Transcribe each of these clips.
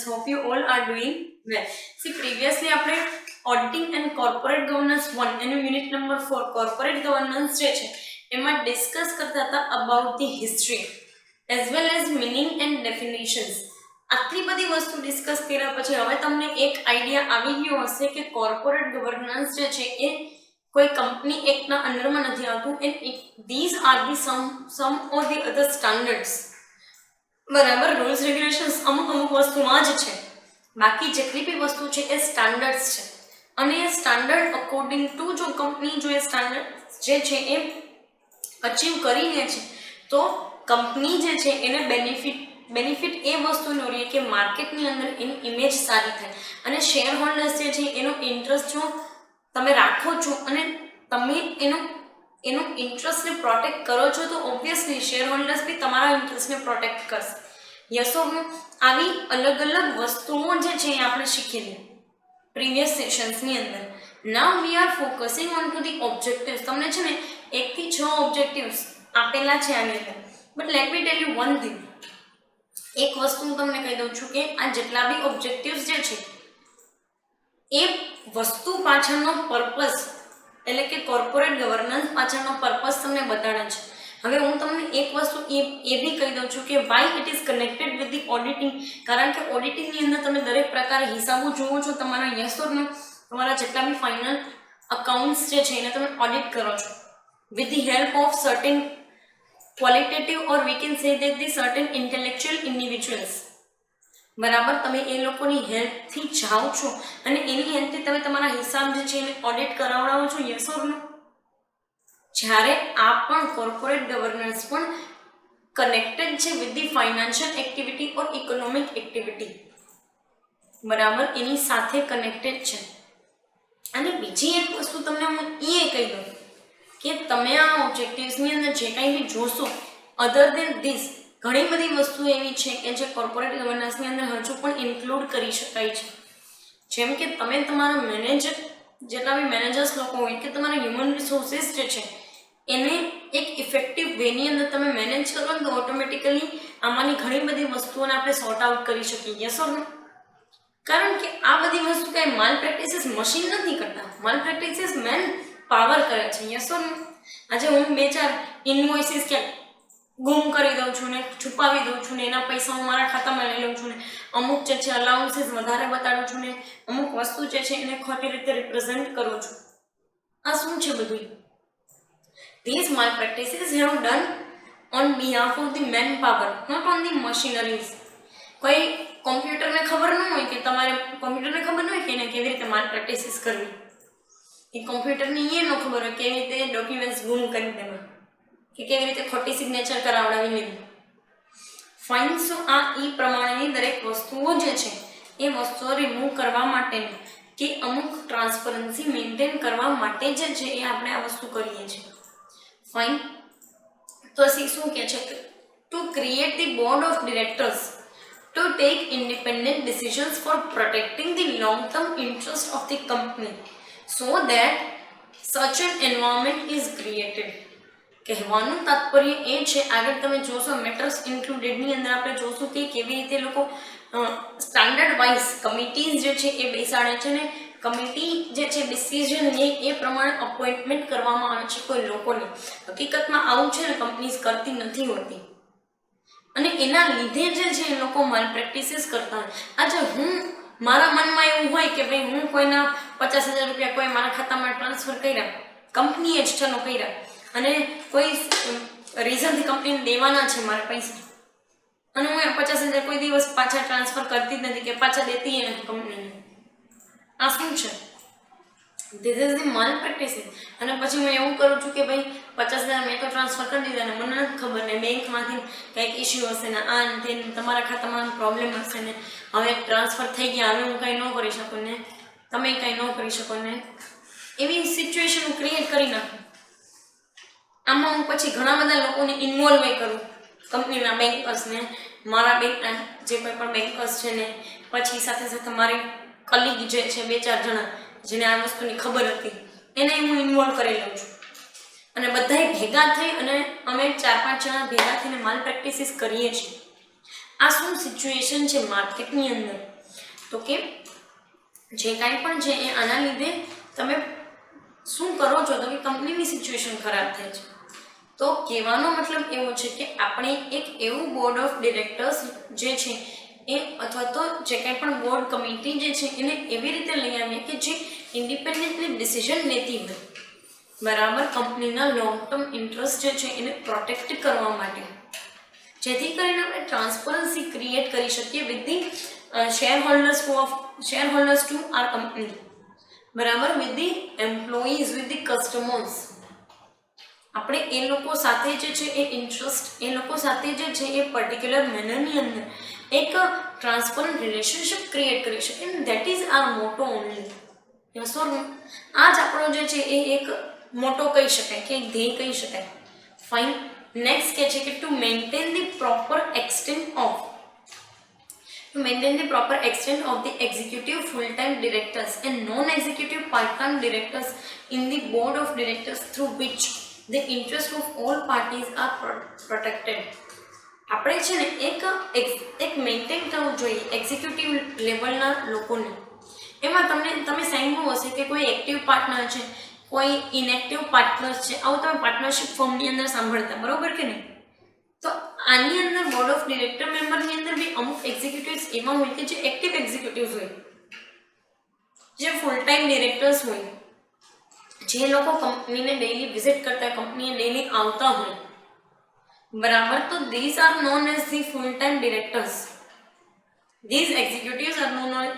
hope you all are doing well. See, previously આપણે auditing and corporate governance 1 એનું unit number 4 corporate governance જે છે એમાં discuss કરતા હતા about the history as well as meaning and definitions. આટલી બધી વસ્તુ ડિસ્કસ કર્યા પછી હવે તમને એક આઈડિયા આવી ગયો હશે કે કોર્પોરેટ ગવર્નન્સ જે છે એ કોઈ કંપની એકના અંડરમાં નથી આવતું and these are the some of the other standards. બરાબર, રૂલ્સ રેગ્યુલેશન્સ અમુક વસ્તુમાં જ છે, બાકી જેટલી બી વસ્તુ છે એ સ્ટાન્ડર્ડ્સ છે અને એ સ્ટાન્ડર્ડ અકોર્ડિંગ ટુ જો કંપની જો એ સ્ટાન્ડર્ડ જે છે એ અચીવ કરી લે છે તો કંપની જે છે એને બેનિફિટ એ વસ્તુનો રહે કે માર્કેટની અંદર એની ઇમેજ સારી થાય અને શેર હોલ્ડર્સ જે છે એનો ઇન્ટરેસ્ટ જો તમે રાખો છો અને તમે એનો ઇન્ટરેસ્ટને પ્રોટેક્ટ કરો છો તો ઓબ્વિયસલી શેર હોલ્ડર્સ બી તમારા ઇન્ટરેસ્ટને પ્રોટેક્ટ કરશે. યસ ઓર નો? આવી અલગ વસ્તુઓ જે છે એ આપણે શીખેલી પ્રીવિયસ સેશન્સની અંદર. Now we are focusing on to the objectives. તમને છે ને 1 થી 6 ઓબ્જેક્ટિવ્સ આપેલા છે આની અંદર, but let me tell you one thing. એક વસ્તુ હું તમને કહી દઉં છું કે આ જેટલા બી ઓબ્જેક્ટિવ્સ જે છે એ વસ્તુ પાછળનો પર્પસ એટલે કે કોર્પોરેટ ગવર્નન્સ પાછળનો પર્પસ તમને બતાડે છે. હવે હું તમને એક વસ્તુ એ બી કહી દઉં છું કે why it is connected with the auditing. કારણ કે ઓડિટિંગની અંદર તમે દરેક પ્રકારે હિસાબો જોવો છો, તમારા યસ ઓર નો, તમારા જેટલા બી ફાઇનલ અકાઉન્ટ્સ જે છે એને તમે ઓડિટ કરો છો with the help of certain qualitative or we can say that the certain intellectual individuals. બરાબર, તમે એ લોકોની હેલ્પથી જાઓ છો અને એની હેલ્પથી તમે તમારા હિસાબ જે છે એને ઓડિટ કરાવડાવો છો. યસ ઓર નો? જ્યારે આ પણ કોર્પોરેટ ગવર્નન્સ પણ કનેક્ટેડ છે with the financial activity or economic activity. બરાબર, એની સાથે કનેક્ટેડ છે. અને બીજી એક વસ્તુ તમને હું એ કહી દઉં કે તમે આ ઓબ્જેક્ટિવ્સની અંદર જે કાંઈ બી જોશો અધર દેન ધીસ ઘણી બધી વસ્તુ એવી છે કે જે કોર્પોરેટ ગવર્નન્સની અંદર હજુ પણ ઇન્ક્લુડ કરી શકાય છે. જેમ કે તમે તમારા મેનેજર જેટલા બી મેનેજર્સ લોકો હોય કે તમારા હ્યુમન રિસોર્સિસ જે છે એને એક ઇફેક્ટિવ વેની અંદર તમે મેનેજ કરો તો ઓટોમેટિકલી આમાંની ઘણી બધી વસ્તુઓને આપણે સોર્ટ આઉટ કરી શકીએ. યસ ઓર નો? કારણ કે આ બધી વસ્તુ કાંઈ માલ પ્રેક્ટિસીસ મશીન નથી કરતા, માલ પ્રેક્ટિસીસ મેન પાવર કરે છે. યસ ઓર નો? આજે હું 2-4 ઇનવોઇસીસ ક્યાંક ગુમ કરી દઉં છું ને છુપાવી દઉં છું ને એના પૈસા હું મારા ખાતામાં લઈ લઉં છું ને અમુક જે છે અલાઉન્સીસ વધારે બતાડું છું ને અમુક વસ્તુ જે છે એને ખોટી રીતે રિપ્રેઝેન્ટ કરું છું. આ શું છે બધું? These malpractices have done on behalf of the manpower, not on the machineries. કોઈ કોમ્પ્યુટરને ખબર ન હોય કે તમારે કોમ્પ્યુટરને ખબર ન હોય કે એને કેવી રીતે malpractices કરવી, એ કોમ્પ્યુટરની એ ન ખબર હોય કેવી રીતે ડોક્યુમેન્ટ્સ ગુમ કરી દેવા કે કેવી રીતે ખોટી સિગ્નેચર કરાવડાવી લેવી. ફાઇન. સો આ એ પ્રમાણેની દરેક વસ્તુઓ જે છે એ વસ્તુઓ રિમૂવ કરવા માટેની કે અમુક ટ્રાન્સપરન્સી મેન્ટેન કરવા માટે જે છે એ આપણે આ વસ્તુ કરીએ છીએ. ફાઇન. તો શું કહે છે? To create the board of directors to take independent decisions for protecting the long term interest of the company so that such an environment is created. કહેવાનું તાત્પર્ય એ છે, આગળ તમે જોશો મેટર્સ ઇન્ક્લુડેડની અંદર આપણે જોશું કે કેવી રીતે લોકો સ્ટાન્ડર્ડ વાઇઝ કમિટીઝ જે છે એ બેસાડે છે ને કમિટી જે છે ડિસિઝન લે એ પ્રમાણે અપોઇન્ટમેન્ટ કરવામાં આવે છે કોઈ લોકોને. હકીકતમાં આવું છે ને કંપનીઝ કરતી નથી હોતી અને એના લીધે જે છે એ લોકો માલ પ્રેક્ટિસીસ કરતા હોય. આજે હું મારા મનમાં એવું હોય કે ભાઈ હું કોઈના 50,000 રૂપિયા કોઈ મારા ખાતામાં ટ્રાન્સફર કર્યા, કંપનીએ જ ચલો કર્યા અને કોઈ રીઝનથી કંપનીને દેવાના છે મારા પૈસા અને હું 50,000 કોઈ દિવસ પાછા ટ્રાન્સફર કરતી જ નથી કે પાછા દેતી નથી કંપનીને. આ શું છે? ધીસ ઇઝ ધી માલ પ્રેક્ટિસિસ. અને પછી હું એવું કરું છું કે ભાઈ 50,000 મેં તો ટ્રાન્સફર કરી દીધા ને મને નથી ખબર ને બેંકમાંથી કંઈક ઇસ્યુ હશે ને આ ને તે તમારા ખાતામાં પ્રોબ્લેમ હશે ને હવે ટ્રાન્સફર થઈ ગયા હવે હું કંઈ ન કરી શકું ને તમે કંઈ ન કરી શકો ને એવી સિચ્યુએશન હું ક્રિએટ કરી નાખું. આમાં હું પછી ઘણા બધા લોકોને ઇન્વોલ્વ કરું, કંપનીના બેન્કર્સને, મારા બેંકના જે કોઈ પણ બેન્કર્સ છે ને પછી સાથે સાથે મારી કલીગ જે છે 2-4 જણા જેને આ વસ્તુની ખબર હતી એને હું ઇન્વોલ્વ કરી લઉં છું અને બધાએ ભેગા થઈ અને અમે 4-5 જણા ભેગા થઈને માલ પ્રેક્ટિસીસ કરીએ છીએ. આ શું સિચ્યુએશન છે માર્કેટની અંદર તો કે જે કાંઈ પણ છે એ આના લીધે તમે શું કરો છો તો કે કંપનીની સિચ્યુએશન ખરાબ થાય છે. તો કહેવાનો મતલબ એવો છે કે આપણે એક એવું બોર્ડ ઓફ ડિરેક્ટર્સ જે છે એ અથવા તો જે કાંઈ પણ બોર્ડ કમિટી જે છે એને એવી રીતે લઈ આવીએ કે જે ઇન્ડિપેન્ડન્ટલી ડિસિઝન લેતી હોય, બરાબર, કંપનીના લોંગ ટર્મ ઇન્ટરેસ્ટ જે છે એને પ્રોટેક્ટ કરવા માટે, જેથી કરીને આપણે ટ્રાન્સપરન્સી ક્રિએટ કરી શકીએ with the shareholders to our company, બરાબર, with the employees, with the customers. આપણે એ લોકો સાથે જે છે એ ઇન્ટરેસ્ટ, એ લોકો સાથે જે છે એ પર્ટિક્યુલર મેનરની અંદર એક ટ્રાન્સપરન્ટ રિલેશનશિપ ક્રિએટ કરી શકીએ. એન્ડ ધેટ ઇઝ આર મોટો ઓનલી. યસ ઓર નો? આ જ આપણો જે છે એ એક મોટો કહી શકાય કે એક ધ્યેય કહી શકાય. ફાઇન. નેક્સ્ટ કે છે કે to maintain the proper extent of the executive full-time directors and non-executive part-time directors in the board of directors through which the interest of all parties are protected. આપણે છે ને એક મેન્ટેન કરવું જોઈએ executive લેવલના લોકોને. એમાં તમે સાંભળ્યું હશે કે કોઈ એક્ટિવ પાર્ટનર છે, કોઈ ઇનએક્ટિવ પાર્ટનર છે, આવું તમે પાર્ટનરશિપ ફોર્મની અંદર સાંભળતા, બરોબર કે નહીં? તો આની અંદર બોર્ડ ઓફ ડિરેક્ટર મેમ્બરની અંદર બી અમુક એક્ઝિક્યુટિવ્સ એવા હોય કે જે એક્ટિવ એક્ઝિક્યુટિવ્સ હોય, જે ફૂલ ટાઈમ ડિરેક્ટર્સ હોય, જે લોકો કંપનીને ડેઈલી વિઝિટ કરતા હોય, કંપનીએ ડેઈલી આવતા હોય, બરાબર. તો these are known as the full time directors. These executives are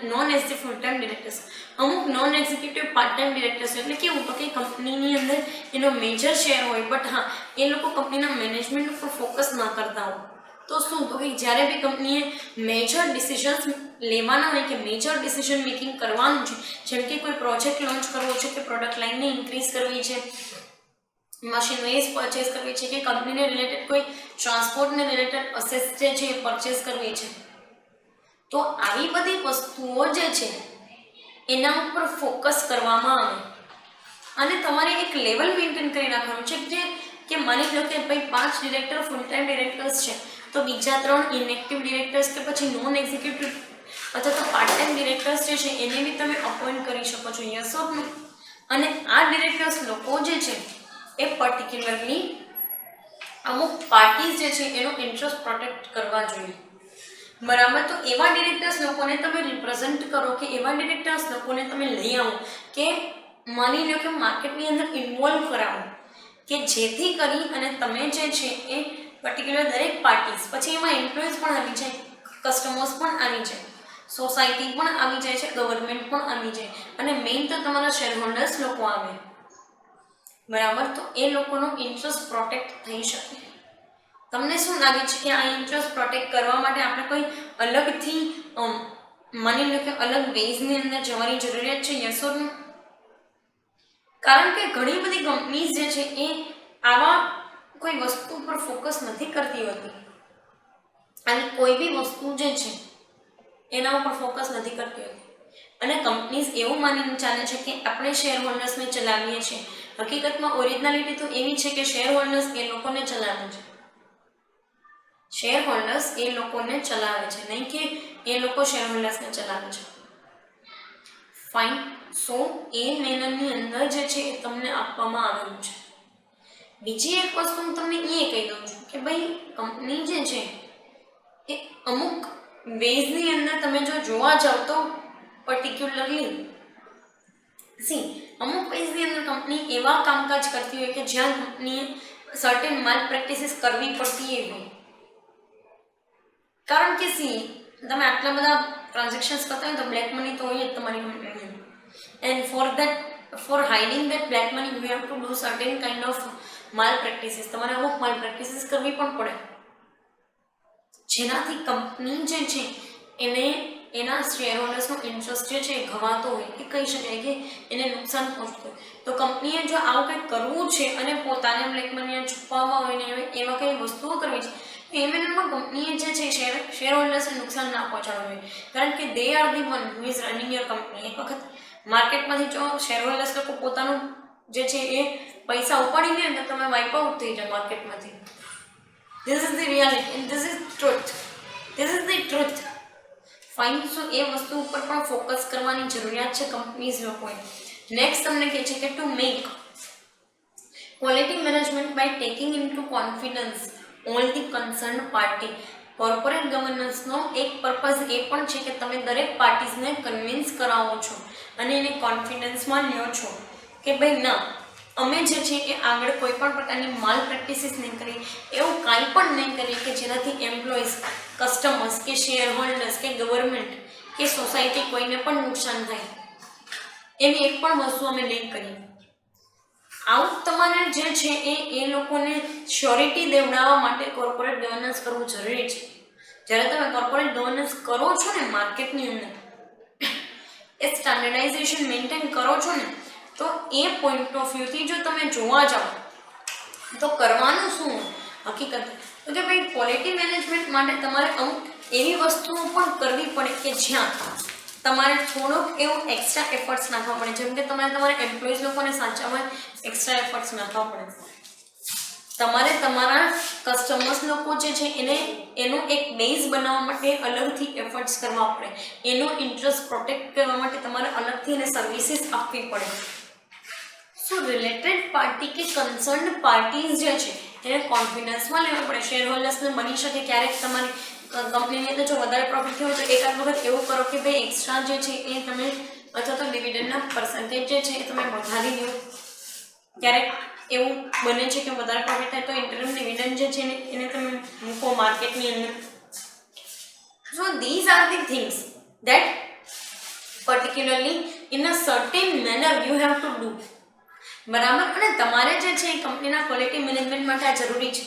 known as the full-time directors. અમુક non executive part time directors એટલે કેવું તો કે કંપનીની અંદર એનો મેજર શેર હોય, બટ હા એ લોકો કંપનીના મેનેજમેન્ટ ઉપર ફોકસ ના કરતા હોય. તો શું તો કે જ્યારે બી કંપનીએ મેજર ડિસિઝન્સ લેવાના હોય કે મેજર ડિસિઝન મેકિંગ કરવાનું છે, જેમ કે કોઈ પ્રોજેક્ટ લોન્ચ કરવો છે, કે પ્રોડક્ટ લાઇનને ઇન્ક્રીઝ કરવી છે, મશીનરીઝ પરચેસ કરવી છે, કે કંપનીને રિલેટેડ કોઈ ટ્રાન્સપોર્ટને રિલેટેડ અસેટ્સ જે છે એ પરચેસ કરવી છે, તો આવી બધી વસ્તુઓ જે છે એના ઉપર ફોકસ કરવામાં આવે અને તમારે એક લેવલ મેન્ટેન કરી રાખવાનું છે જે કે માની લો કે ભાઈ 5 ડિરેક્ટર ફૂલ ટાઈમ ડિરેક્ટર્સ છે, તો બીજા 3 ઇનએક્ટિવ ડિરેક્ટર્સ કે પછી નોન એક્ઝિક્યુટિવ અથવા તો પાર્ટ ટાઈમ ડિરેક્ટર્સ જે છે એને બી તમે અપોઇન્ટ કરી શકો છો. યસ ઓર નો? અને આ ડિરેક્ટર્સ લોકો જે છે એ પર્ટિક્યુલરલી અમુક પાર્ટીઝ જે છે એનો ઇન્ટરેસ્ટ પ્રોટેક્ટ કરવા જોઈએ, બરાબર. તો એવા ડિરેક્ટર્સ લોકોને તમે રિપ્રેઝન્ટ કરો, કે એવા ડિરેક્ટર્સ લોકોને તમે લઈ આવો કે માની લો કે માર્કેટની અંદર ઇન્વોલ્વ કરાવો, કે જેથી કરી અને તમે જે છે એ પર્ટિક્યુલર દરેક પાર્ટીઝ, પછી એમાં એમ્પ્લોઈઝ પણ આવી જાય, કસ્ટમર્સ પણ આવી જાય, સોસાયટી પણ આવી જાય છે, ગવર્મેન્ટ પણ આવી જાય, અને મેઇન તો તમારા શેરહોલ્ડર્સ લોકો આવે, બરાબર. તો એ લોકોનો ઇન્ટરેસ્ટ પ્રોટેક્ટ થઈ શકે. તમને શું લાગે છે કે આ ઇન્ટરેસ્ટ પ્રોટેક્ટ કરવા માટે આપણે કોઈ અલગથી માની લો કે અલગ વેઝની અંદર જવાની જરૂરિયાત છે? યસ ઓર નો? કારણ કે ઘણી બધી કંપનીઝ જે છે એ આવા કોઈ વસ્તુ પર ફોકસ નથી કરતી હોતી, અને કોઈ બી વસ્તુ જે છે એના ઉપર ફોકસ નથી કરતી હોતી, અને કંપનીઝ એવું માનીને ચાલે છે કે આપણે શેર હોલ્ડર્સને ચલાવીએ છીએ. હકીકતમાં ઓરિજિનાલિટી તો એવી છે કે શેર હોલ્ડર્સ એ લોકોને ચલાવે છે, શેર હોલ્ડર્સ એ લોકોને ચલાવે છે, નહીં કે એ લોકો શેર હોલ્ડર્સને ચલાવે છે. ફાઇન. સો એ મેનરની અંદર જે છે એ તમને આપવામાં આવેલું છે. બીજી એક વસ્તુ હું તમને એ કહી દઉં છું કે ભાઈ કંપની જે છે એ અમુક વેઝની અંદર તમે જો જોવા જાઓ તો પર્ટિક્યુલરલી અમુક વેઝની અંદર કંપની એવા કામકાજ કરતી હોય કે જ્યાં કંપનીએ સર્ટેન માલ પ્રેક્ટિસીસ કરવી પડતી હોય, કારણ કે તમે આટલા બધા ટ્રાન્ઝેક્શન્સ કરતા હોય તો બ્લેક મની તો હોય જ તમારી કંપનીની, and for hiding that black money you have to do certain kind of malpractices. તમારે અમુક માલ પ્રેક્ટિસીસ કરવી પણ પડે, જેનાથી કંપની જે છે એને એના શેરહોલ્ડર્સનો ઇન્ટરેસ્ટ જે છે એ ઘવાતો હોય, એ કહી શકાય કે એને નુકસાન પહોંચતું હોય. તો કંપનીએ જો આવું કંઈક કરવું છે અને પોતાને બ્લેક મની છુપાવવા હોય ને એવા કંઈ વસ્તુઓ કરવી છે, એમાં કંપનીએ જે છે શેર હોલ્ડર્સને નુકસાન ના પહોંચાડવું જોઈએ, કારણ કે દે are the one who is running your company. એક વખત માર્કેટમાંથી જો શેર હોલ્ડર્સ લોકો પોતાનું જે છે એ પૈસા ઉપાડી લે તો તમે વાઇપ આઉટ થઈ જાય માર્કેટમાંથી. This is the reality and this is truth. Fine. So એ વસ્તુ ઉપર પણ ફોકસ કરવાની જરૂરિયાત છે કંપનીઝ લોકોએ. નેક્સ્ટ તમને કહે છે કે to make quality management by taking into confidence all the concern party. Corporate ગવર્નન્સનો એક પર્પઝ એ પણ છે કે તમે દરેક પાર્ટીઝને કન્વિન્સ કરાવો છો અને એને કોન્ફિડન્સમાં લ્યો છો કે ભાઈ ના, અમે જે છે એ આગળ કોઈ પણ પ્રકારની માલ પ્રેક્ટિસીસ નહીં કરીએ, એવું કાંઈ પણ નહીં કરીએ કે જેનાથી એમ્પ્લોઈઝ, કસ્ટમર્સ કે શેર હોલ્ડર્સ કે ગવર્મેન્ટ કે સોસાયટી કોઈને પણ નુકસાન થાય, એવી એક પણ વસ્તુ અમે નહીં કરીએ. આવું તમારે જે છે એ લોકોને શ્યોરિટી દેવડાવવા માટે કોર્પોરેટ ગવર્નન્સ કરવું જરૂરી છે. જ્યારે તમે કોર્પોરેટ ગવર્નન્સ કરો છો ને માર્કેટની અંદર, એ સ્ટાન્ડર્ડાઇઝેશન મેન્ટેન કરો છો ને, તો એ પોઈન્ટ ઓફ વ્યૂથી જો તમે જોવા જાઓ તો કરવાનું શું હકીકત તો કે ભાઈ ક્વોલિટી મેનેજમેન્ટ માટે તમારે અમુક એવી વસ્તુઓ પણ કરવી પડે કે જ્યાં તમારે થોડોક એવું એક્સ્ટ્રા એફર્ટ્સ નાખવા પડે. જેમ કે તમારે તમારા એમ્પ્લોઈઝ લોકોને સાચવવા એક્સ્ટ્રા એફર્ટ્સ નાખવા પડે. તમારે તમારા કસ્ટમર્સ લોકો જે છે એનો એક બેઝ બનાવવા માટે અલગથી એફર્ટ્સ કરવા પડે. એનો ઇન્ટરેસ્ટ પ્રોટેક્ટ કરવા માટે તમારે અલગથી એને સર્વિસીસ આપવી પડે. સો રિલેટેડ પાર્ટી કે કન્સર્ન્ડ પાર્ટીઝ જે છે એને કોન્ફિડન્સમાં લેવા પડે. શેર હોલ્ડર્સને બની શકે ક્યારેક તમારી કંપનીની અંદર જો વધારે પ્રોફિટ થયો તો એકાદ વખત એવું કરો કે ભાઈ એક્સ્ટ્રા જે છે એ તમે અથવા તો ડિવિડન્ડના પર્સન્ટેજ જે છે એ તમે વધારી દો. ક્યારેક એવું બને છે કે વધારે પ્રોફિટ થાય તો ઇન્ટરમ ડિવિડન્ડ જે છે એને તમે મૂકો માર્કેટની અંદર. સો these are the things that particularly in a certain manner you have to do. બરાબર. અને તમારે જે છે એ કંપનીના ક્વોલિટી મેનેજમેન્ટ માટે આ જરૂરી છે.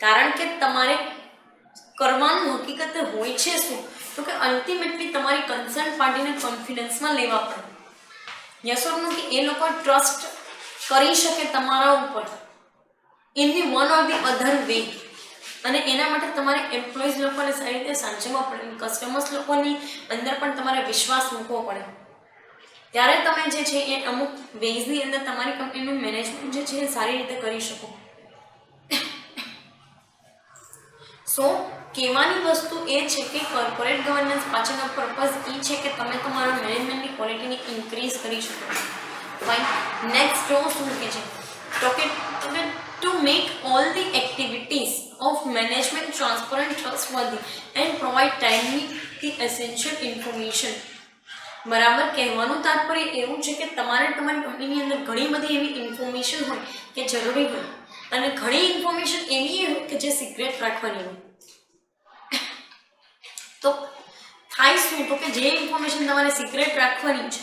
કારણ કે તમારે કરવાનું હકીકત હોય છે શું તો કે અલ્ટિમેટલી તમારી કન્સર્ન પાર્ટીને કોન્ફિડન્સમાં લેવા પડે. યસ ઓર નો, કે એ લોકો ટ્રસ્ટ કરી શકે તમારા ઉપર in the one or the other way. અને એના માટે તમારે એમ્પ્લોઈઝ લોકોને સારી રીતે સાચવવા પડે. કસ્ટમર્સ લોકોની અંદર પણ તમારે વિશ્વાસ મૂકવો પડે. ત્યારે તમે જે છે એ અમુક વેઝની અંદર તમારી કંપનીનું મેનેજમેન્ટ જે છે એ સારી રીતે કરી શકો. સો કહેવાની વસ્તુ એ છે કે કોર્પોરેટ ગવર્નન્સ પાછળનો પર્પઝ એ છે કે તમે તમારા મેનેજમેન્ટની ક્વોલિટીને ઇન્ક્રીઝ કરી શકો. ફાઇન. નેક્સ્ટ જો શું કહે છે તો કે to make all the activities of management transparent, trustworthy and provide timely the essential information. બરાબર. કહેવાનું તાત્પર્ય એવું છે કે તમારે તમારી કંપનીની અંદર ઘણી બધી એવી ઇન્ફોર્મેશન હોય કે જરૂરી હોય અને ઘણી ઇન્ફોર્મેશન એવી હોય કે જે સિક્રેટ રાખવાની હોય. તો થાય શું તો કે જે ઇન્ફોર્મેશન તમારે સિક્રેટ રાખવાની છે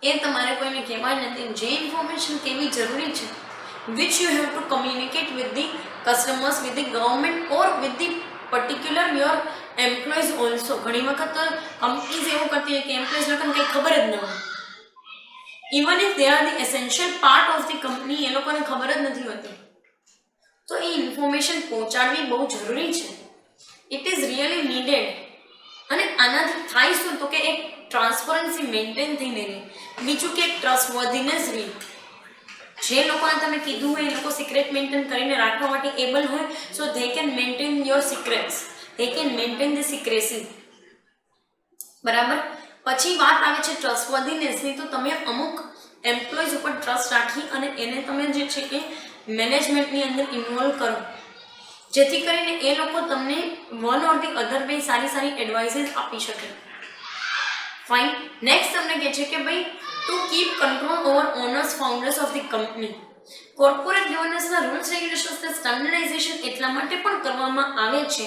એ તમારે કોઈને કહેવાની નથી. જે ઇન્ફોર્મેશન કેવી જરૂરી છે which you have to communicate with the customers, with the government or with the particular your employees also. ઘણી વખત કંપનીઝ એવું કરતી હોય કે એમ્પ્લોઈઝ લોકોને કંઈ ખબર જ ન હોય. Even if they are the essential part of the company, એ લોકોને ખબર જ નથી હોતી. તો એ ઇન્ફોર્મેશન પહોંચાડવી બહુ જરૂરી છે. It is really needed. અને આનાથી થાય શું તો કે એક ટ્રાન્સપરન્સી મેન્ટેન થઈને રહે. બીજું કે ટ્રસ્ટવર્ધીનેસ રહે. જે લોકોને તમે કીધું હોય એ લોકો સિક્રેટ મેન્ટેન કરીને રાખવા માટે એબલ હોય, so they can maintain your secrets, they can maintain the secrecy. બરાબર. પછી વાત આવે છે ટ્રસ્ટવર્ધીનેસની. તો તમે અમુક એમ્પ્લોઈઝ ઉપર ટ્રસ્ટ રાખી અને એને તમે જે છે એ મેનેજમેન્ટની અંદર ઇન્વોલ્વ કરો, જેથી કરીને એ લોકો તમને one or the other way સારી એડવાઇસીસ આપી શકે. ફાઇન. નેક્સ્ટ તમને કહે છે કે ભાઈ to keep control over owners, founders of the company. Corporate ગવર્નન્સના રૂલ્સ રેગ્યુલેશન્સને સ્ટાન્ડર્ડાઇઝેશન એટલા માટે પણ કરવામાં આવે છે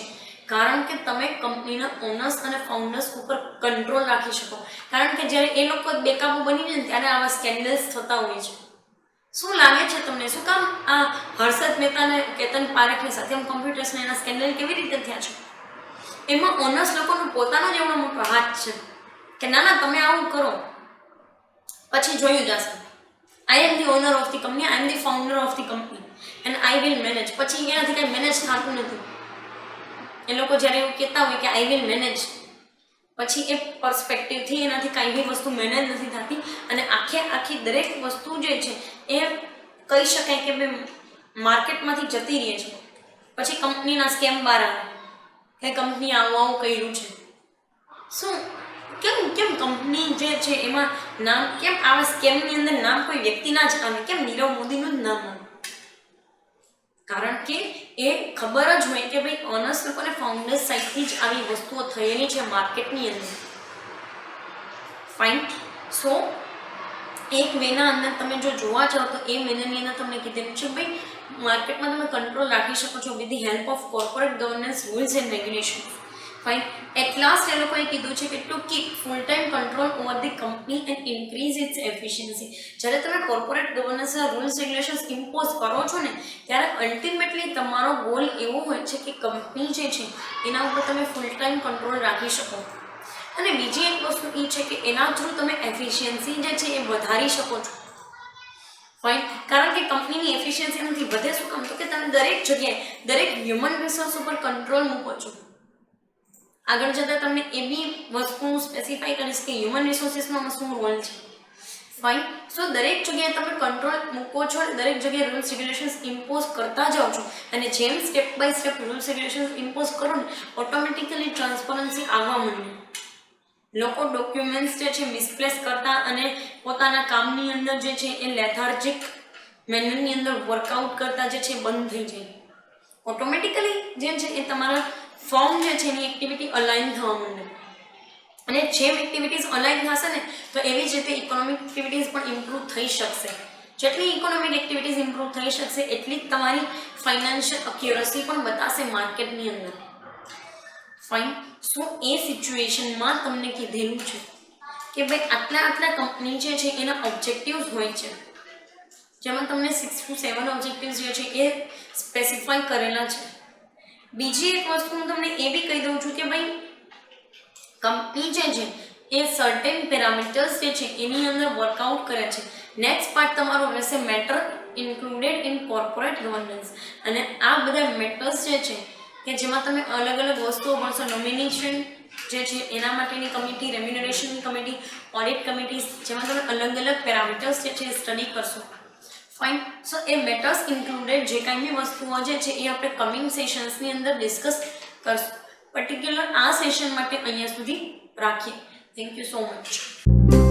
કારણ કે તમે કંપનીના ઓનર્સ અને ફાઉન્ડર્સ ઉપર કંટ્રોલ રાખી શકો. કારણ કે જ્યારે એ લોકો બેકાબુ બની જાય ત્યારે આવા સ્કેન્ડલ્સ થતા હોય છે. શું લાગે છે તમને, શું કામ આ હર્ષદ મહેતા અને કેતન પારેખની સત્યમ કોમ્પ્યુટર્સના એના સ્કેન્ડલ કેવી રીતે થયા છે? એમાં ઓનર્સ લોકોનો પોતાનો જ એવડો મોટો હાથ છે કે ના ના તમે આવું કરો, પછી જોયું જશે. I am the owner of the company, I am the founder of the company and I will manage. પછી એનાથી કંઈ મેનેજ થતું નથી. એ લોકો જ્યારે એવું કહેતા હોય કે આઈ વિલ મેનેજ, પછી એ પર્સપેક્ટિવથી એનાથી કાંઈ બી વસ્તુ મેનેજ નથી થતી અને આખી દરેક વસ્તુ જે છે એ કહી શકાય કે ભાઈ માર્કેટમાંથી જતી રહે છે. પછી કંપનીના સ્કેમ બહાર આવે કે કંપની આવું કર્યું છે. શું કેમ કેમ કંપની જે છે એમાં નામ કેમ આવા સ્કેમની અંદર નામ કોઈ વ્યક્તિના જ આવે, કેમ નીરવ મોદીનું જ નામ આવે? કારણ કે એ ખબર જ હોય કે ભાઈ ઓનર્સ લોકોને ફાઉન્ડર્સ સાઇડથી જ આવી વસ્તુઓ થયેલી છે માર્કેટની અંદર. ફાઇન. સો એક વેના અંદર તમે જો જોવા જાઓ તો એ વેનાની અંદર તમને કીધેલું છે ભાઈ માર્કેટમાં તમે કંટ્રોલ રાખી શકો છો with the help of corporate governance rules and regulation. Fine. At last એ લોકોએ કીધું છે કે to keep full time control over the company and increase its efficiency. જ્યારે તમે કોર્પોરેટ ગવર્નન્સના રૂલ્સ રેગ્યુલેશન્સ ઇમ્પોઝ કરો છો ને ત્યારે અલ્ટિમેટલી તમારો ગોલ એવો હોય છે કે કંપની જે છે એના ઉપર તમે ફૂલ ટાઈમ કંટ્રોલ રાખી શકો. અને બીજી એક વસ્તુ એ છે કે એના થ્રુ તમે એફિશિયન્સી જે છે એ વધારી શકો છો. ફાઇન. કારણ કે કંપનીની એફિશિયન્સી નથી વધે. શું કામ? તો કે તમે દરેક જગ્યાએ દરેક હ્યુમન રિસોર્સ ઉપર કંટ્રોલ મૂકો છો. આગળ જતાં તમને એ બી વસ્તુ સ્પેસિફાઈ કરીશ કે હ્યુમન રિસોર્સિસમાં શું રોલ છે. ફાઇન. સો દરેક જગ્યાએ તમે કંટ્રોલ મૂકો છો, દરેક જગ્યાએ રૂલ્સ રેગ્યુલેશન્સ ઇમ્પોઝ કરતા જાઓ છો અને જેમ step by step rules regulations impose કરો ને ઓટોમેટિકલી ટ્રાન્સપરન્સી આવવા માંડે. લોકો ડોક્યુમેન્ટ્સ જે છે મિસપ્લેસ કરતા અને પોતાના કામની અંદર જે છે એ લેથાર્જિક મેનરની અંદર વર્કઆઉટ કરતા જે છે બંધ થઈ જાય. ઓટોમેટિકલી જે છે એ તમારા ફોર્મ જે છે એની એક્ટિવિટી અલાઇન થવા માંડે. અને જેમ એક્ટિવિટીઝ અલાઇન થશે ને તો એવી જ રીતે ઇકોનોમિક એક્ટિવિટીઝ પણ ઇમ્પ્રૂવ થઈ શકશે. જેટલી ઇકોનોમિક એક્ટિવિટીઝ ઇમ્પ્રૂવ થઈ શકશે એટલી જ તમારી ફાઇનાન્શિયલ અક્યુરસી પણ બતાશે માર્કેટની અંદર. ફાઇન. સો એ સિચ્યુએશનમાં તમને કીધેલું છે કે ભાઈ આટલા કંપની જે છે એના ઓબ્જેક્ટિવ્સ હોય છે જેમાં તમને 6 to 7 ઓબ્જેક્ટિવ્સ જે છે એ સ્પેસિફાઈ કરેલા છે. બીજી એક વસ્તુ હું તમને એ બી કહી દઉં છું કે ભાઈ કંપની જે છે એ સર્ટેન પેરામીટર્સ જે છે એની અંદર વર્કઆઉટ કરે છે. નેક્સ્ટ પાર્ટ તમારો રહેશે matter included in corporate governance. અને આ બધા મેટર્સ જે છે કે જેમાં તમે અલગ અલગ વસ્તુઓ ભણશો. નોમિનેશન જે છે એના માટેની કમિટી, રેમ્યુનરેશનની કમિટી, ઓડિટ કમિટીઝ, જેમાં તમે અલગ અલગ પેરામીટર્સ જે છે એ સ્ટડી કરશો. ફાઇન. સો એ મેટર્સ ઇન્ક્લુડેડ જે કાંઈ બી વસ્તુઓ જે છે એ આપણે કમિંગ સેશન્સની અંદર ડિસ્કસ કરશું. પર્ટિક્યુલર આ સેશન માટે અહીંયા સુધી રાખીએ. Thank you so much.